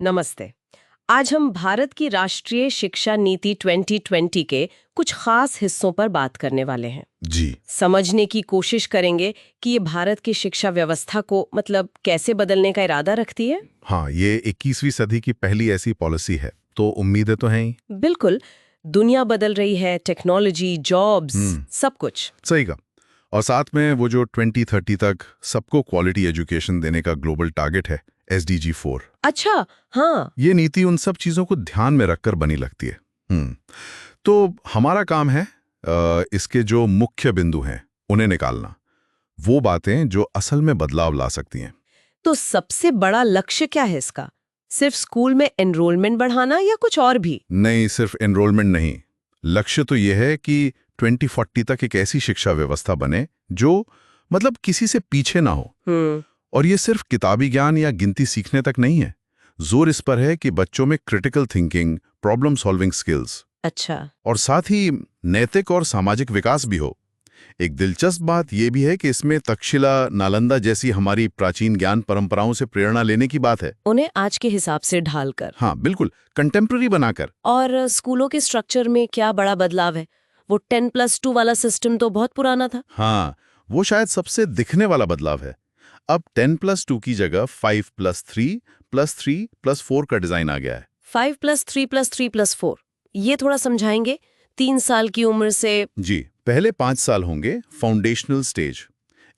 नमस्ते। आज हम भारत की राष्ट्रीय शिक्षा नीति 2020 के कुछ खास हिस्सों पर बात करने वाले हैं। जी। समझने की कोशिश करेंगे कि ये भारत की शिक्षा व्यवस्था को कैसे बदलने का इरादा रखती है। हाँ, ये 21वीं सदी की पहली ऐसी पॉलिसी है, तो उम्मीदें तो हैं ही। बिल्कुल। दुनिया बदल रही है, टेक्नोलॉजी, जॉब्स, सब कुछ। सही कहा। और साथ में वो जो 2030 तक सबको क्वालिटी एजुकेशन देने का ग्लोबल टारगेट है, SDG 4। अच्छा, हाँ। ये नीति उन सब चीजों को ध्यान में रखकर बनी लगती है। तो हमारा काम है इसके जो मुख्य बिंदु हैं उन्हें निकालना, वो बातें जो असल में बदलाव ला सकती हैं। तो सबसे बड़ा लक्ष्य क्या है इसका? सिर्फ स्कूल में एनरोलमेंट बढ़ाना या कुछ और भी? नहीं, सिर्फ एनरोलमेंट नहीं। लक्ष्य तो यह है कि 2040 तक एक ऐसी शिक्षा व्यवस्था बने जो किसी से पीछे ना हो। और ये सिर्फ किताबी ज्ञान या गिनती सीखने तक नहीं है। जोर इस पर है कि बच्चों में critical thinking, problem solving skills, अच्छा। और साथ ही नैतिक और सामाजिक विकास भी हो। एक दिलचस्प बात यह भी है कि इसमें तक्षशिला, नालंदा जैसी हमारी प्राचीन ज्ञान परंपराओं से प्रेरणा लेने की बात है, उन्हें आज के हिसाब से ढालकर। हाँ बिल्कुल, कंटेम्प्रेरी बनाकर। और स्कूलों के स्ट्रक्चर में क्या बड़ा बदलाव है? वो 10+2 वाला सिस्टम तो बहुत पुराना था। हाँ, वो शायद सबसे दिखने वाला बदलाव है। अब 10+2 की जगह 5+3+3+4 का डिजाइन आ गया है। 5+3+3+4, ये थोड़ा समझाएंगे? 3 साल की उम्र से। जी, पहले 5 साल होंगे फाउंडेशनल स्टेज।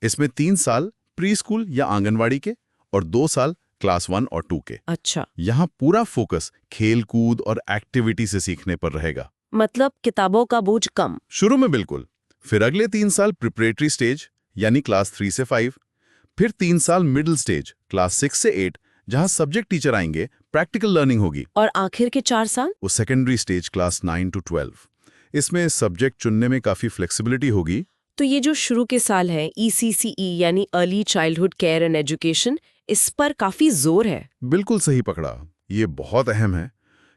इसमें 3 साल प्री स्कूल या आंगनवाड़ी के और 2 साल क्लास 1 और 2 के। अच्छा। यहाँ पूरा फोकस खेल कूद और एक्टिविटी से सीखने पर रहेगा। मतलब किताबों का बोझ कम। शुरू में बिल्कुल। फिर अगले 3 साल प्रिपरेटरी स्टेज यानी क्लास 3 से 5। फिर 3 साल मिडिल स्टेज क्लास 6 से 8, जहां सब्जेक्ट टीचर आएंगे, प्रैक्टिकल लर्निंग होगी। और आखिर के 4 साल? वो सेकेंडरी स्टेज क्लास 9 to 12। इसमें सब्जेक्ट चुनने में काफी फ्लेक्सिबिलिटी होगी। तो ये जो शुरू के साल है, ECCE यानी early childhood care and education, इस पर काफी जोर है। बिल्कुल सही पकड़ा, ये बहुत अहम है।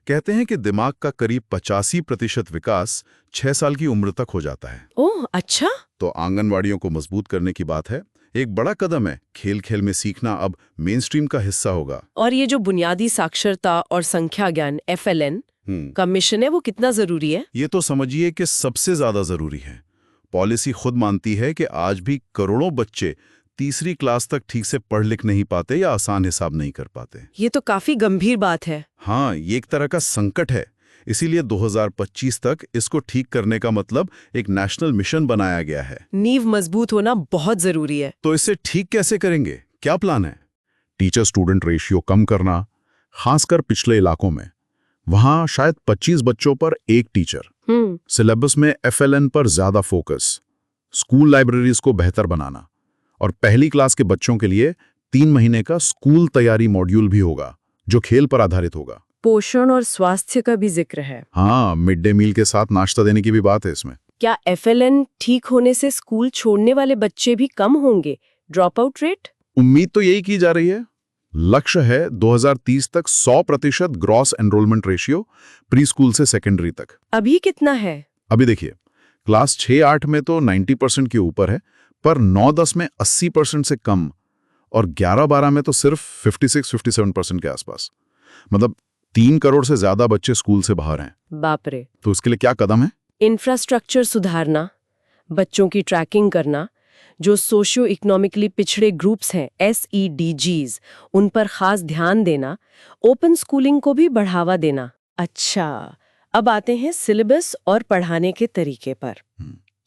कहते हैं कि दिमाग का करीब 85% विकास 6 साल की उम्र तक हो जाता है। ओह, अच्छा। तो आंगनवाड़ियों को मजबूत करने की बात है। एक बड़ा कदम है। खेल खेल में सीखना अब मेन स्ट्रीम का हिस्सा होगा। और ये जो बुनियादी साक्षरता और संख्या ज्ञान FLN का मिशन है, वो कितना जरूरी है? ये तो समझिए कि सबसे ज्यादा जरूरी है। पॉलिसी खुद मानती है कि आज भी करोड़ों बच्चे तीसरी क्लास तक ठीक से पढ़ लिख नहीं पाते या आसान हिसाब नहीं कर पाते। ये तो काफी गंभीर बात है। हाँ, ये एक तरह का संकट है। इसीलिए 2025 तक इसको ठीक करने का मतलब एक नेशनल मिशन बनाया गया है। नींव मजबूत होना बहुत जरूरी है। तो इसे ठीक कैसे करेंगे? क्या प्लान है? टीचर स्टूडेंट रेशियो कम करना, खासकर पिछले इलाकों में। वहां शायद 25 बच्चों पर एक टीचर। सिलेबस में FLN पर ज्यादा फोकस, स्कूल लाइब्रेरीज को बेहतर बनाना, और पहली क्लास के बच्चों के लिए 3 महीने का स्कूल तैयारी मॉड्यूल भी होगा जो खेल पर आधारित होगा। पोषण और स्वास्थ्य का भी जिक्र है। हाँ, मिड डे मील के साथ नाश्ता देने की भी बात है इसमें। क्या FLN ठीक होने से स्कूल छोड़ने वाले बच्चे भी कम होंगे? Drop out rate? उम्मीद तो यही की जा रही है। लक्ष्य है 2030 तक 100% gross enrolment ratio pre school से सेकेंडरी तक। अभी कितना है? अभी देखिए, क्लास 6-8 में तो 90% के ऊपर है, पर 9-10 में 80% से कम, और 11-12 में तो सिर्फ 56-57% के आसपास। 3 करोड़ से ज्यादा बच्चे स्कूल से बाहर हैं। बाप रे। तो इसके लिए क्या कदम है? इंफ्रास्ट्रक्चर सुधारना, बच्चों की ट्रैकिंग करना, जो सोशियो इकोनॉमिकली पिछड़े ग्रुप्स हैं SEDGs, उन पर खास ध्यान देना, ओपन स्कूलिंग को भी बढ़ावा देना। अच्छा, अब आते हैं सिलेबस और पढ़ाने के तरीके पर।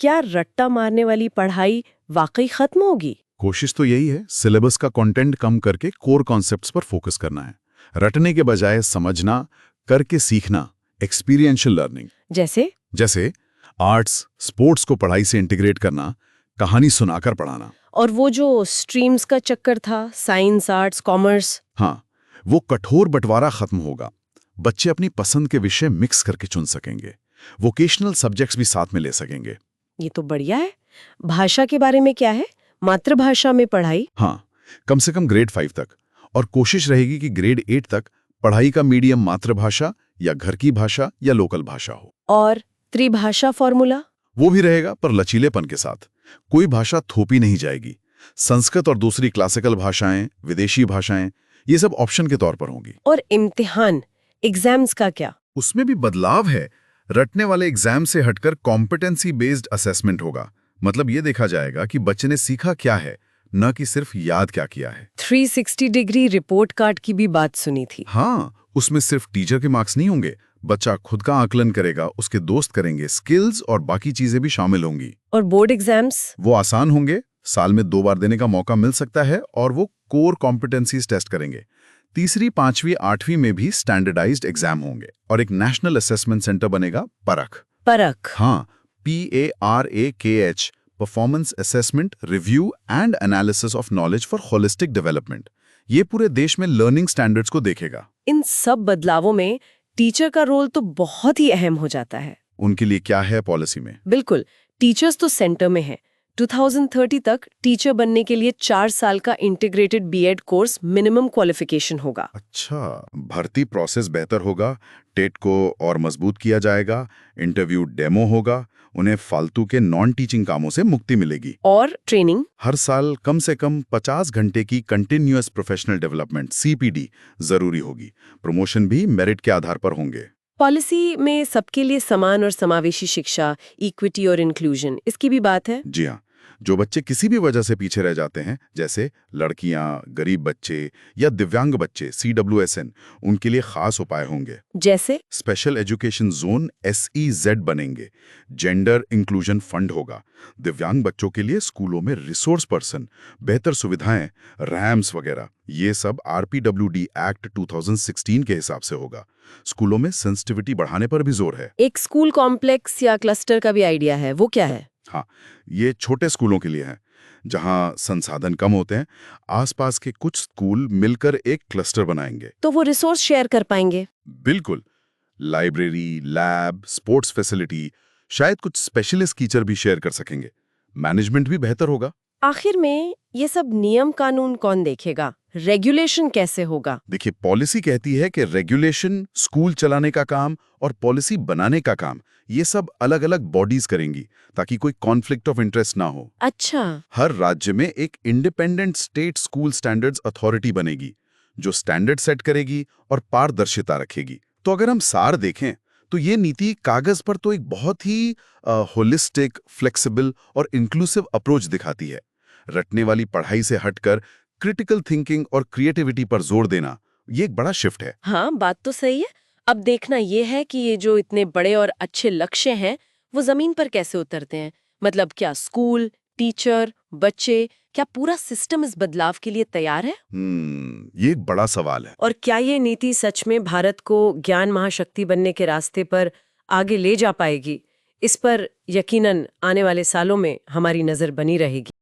क्या रट्टा मारने वाली पढ़ाई वाकई खत्म होगी? कोशिश तो यही है, सिलेबस का कंटेंट कम करके कोर कॉन्सेप्ट्स पर फोकस करना है। रटने के बजाय समझना, करके सीखना, एक्सपीरियंशियल लर्निंग। जैसे आर्ट्स, स्पोर्ट्स को पढ़ाई से इंटीग्रेट करना, कहानी सुनाकर पढ़ाना। और वो जो स्ट्रीम्स का चक्कर था, साइंस, आर्ट्स, कॉमर्स, हाँ, वो कठोर बंटवारा खत्म होगा। बच्चे अपनी पसंद के विषय मिक्स करके चुन सकेंगे। वोकेशनल सब्जेक्ट्स भी साथ में ले सकेंगे। ये तो बढ़िया है। भाषा के बारे में क्या है? मातृभाषा में पढ़ाई? हाँ, कम से कम ग्रेड 5 तक, और कोशिश रहेगी कि ग्रेड 8 तक पढ़ाई का मीडियम मातृभाषा या घर की भाषा या लोकल भाषा हो। और त्रिभाषा फॉर्मूला? वो भी रहेगा, पर लचीलेपन के साथ। कोई भाषा थोपी नहीं जाएगी। संस्कृत और दूसरी क्लासिकल भाषाएं, विदेशी भाषाएं, ये सब ऑप्शन के तौर पर होंगी। और इम्तिहान, एग्जाम्स का क्या? उसमें भी बदलाव है। रटने वाले एग्जाम से हटकर कॉम्पिटेंसी बेस्ड असेसमेंट होगा। मतलब ये देखा जाएगा कि बच्चे ने सीखा क्या है, न कि सिर्फ याद क्या किया है। 360 डिग्री रिपोर्ट कार्ड की भी बात सुनी थी। हाँ, उसमें सिर्फ टीचर के मार्क्स नहीं होंगे, बच्चा खुद का आकलन करेगा, उसके दोस्त करेंगे, स्किल्स और बाकी चीजें भी शामिल होंगी। और बोर्ड एग्जाम्स? वो आसान होंगे, साल में 2 बार देने का मौका मिल सकता है, और वो कोर कॉम्पिटेंसीज टेस्ट करेंगे। तीसरी, 5वीं, 8वीं में भी स्टैंडर्डाइज्ड एग्जाम होंगे और एक नेशनल असेसमेंट सेंटर बनेगा, परख। हाँ, PARAKH, performance assessment, review and analysis of knowledge for holistic development. ये पूरे देश में लर्निंग स्टैंडर्ड्स को देखेगा। इन सब बदलावों में टीचर का रोल तो बहुत ही अहम हो जाता है। उनके लिए क्या है पॉलिसी में? बिल्कुल, टीचर्स तो सेंटर में है। 2030 तक टीचर बनने के लिए 4 साल का integrated BEd course minimum qualification होगा। अच्छा, भर्ती प्रोसेस बेहतर होगा, टेट को और मजबूत किया जाएगा, इंटरव्यू डेमो होगा, उन्हें फालतू के नॉन टीचिंग कामों से मुक्ति मिलेगी। और ट्रेनिंग? हर साल कम से कम 50 घंटे की कंटिन्यूअस प्रोफेशनल डेवलपमेंट CPD जरूरी होगी। प्रमोशन भी मेरिट के आधार पर होंगे। पॉलिसी में सबके लिए समान और समावेशी शिक्षा, इक्विटी और इंक्लूजन, इसकी भी बात है। जी हाँ, जो बच्चे किसी भी वजह से पीछे रह जाते हैं, जैसे लड़कियां, गरीब बच्चे या दिव्यांग बच्चे CWSN, उनके लिए खास उपाय होंगे। जैसे स्पेशल एजुकेशन जोन SEZ बनेंगे, जेंडर इंक्लूजन फंड होगा, दिव्यांग बच्चों के लिए स्कूलों में रिसोर्स पर्सन, बेहतर सुविधाएं, रैम्स वगैरह। ये सब RPWD एक्ट 2016 के हिसाब से होगा। स्कूलों में सेंसिटिविटी बढ़ाने पर भी जोर है। एक स्कूल कॉम्प्लेक्स या क्लस्टर का भी आइडिया है, वो क्या है? हाँ, ये छोटे स्कूलों के लिए है, जहाँ संसाधन कम होते हैं। आसपास के कुछ स्कूल मिलकर एक क्लस्टर बनाएंगे। तो वो रिसोर्स शेयर कर पाएंगे? बिल्कुल, लाइब्रेरी, लैब, स्पोर्ट्स फैसिलिटी, शायद कुछ स्पेशलिस्ट टीचर भी शेयर कर सकेंगे। मैनेजमेंट भी बेहतर होगा। आखिर में ये सब नियम कानून कौन देखेगा? रेगुलेशन कैसे होगा? देखिए, पॉलिसी कहती है कि रेगुलेशन, स्कूल चलाने का काम और पॉलिसी बनाने का काम, ये सब अलग अलग बॉडीज करेंगी, ताकि कोई कॉन्फ्लिक्ट ऑफ इंटरेस्ट ना हो। अच्छा। हर राज्य में एक independent state school standards authority बनेगी, जो स्टैंडर्ड सेट करेगी और पारदर्शिता रखेगी। तो अगर हम सार देखें, तो ये नीति कागज पर तो एक बहुत ही होलिस्टिक, फ्लेक्सिबल और इंक्लूसिव अप्रोच दिखाती है। रटने वाली पढ़ाई से हटकर क्रिटिकल थिंकिंग और क्रिएटिविटी पर जोर देना, ये एक बड़ा शिफ्ट है। हाँ, बात तो सही है। अब देखना ये है कि ये जो इतने बड़े और अच्छे लक्ष्य हैं, वो जमीन पर कैसे उतरते हैं। मतलब क्या स्कूल, टीचर, बच्चे, क्या पूरा सिस्टम इस बदलाव के लिए तैयार है? ये एक बड़ा सवाल है। और क्या ये नीति सच में भारत को ज्ञान महाशक्ति बनने के रास्ते पर आगे ले जा पाएगी? इस पर यकीनन आने वाले सालों में हमारी नजर बनी रहेगी।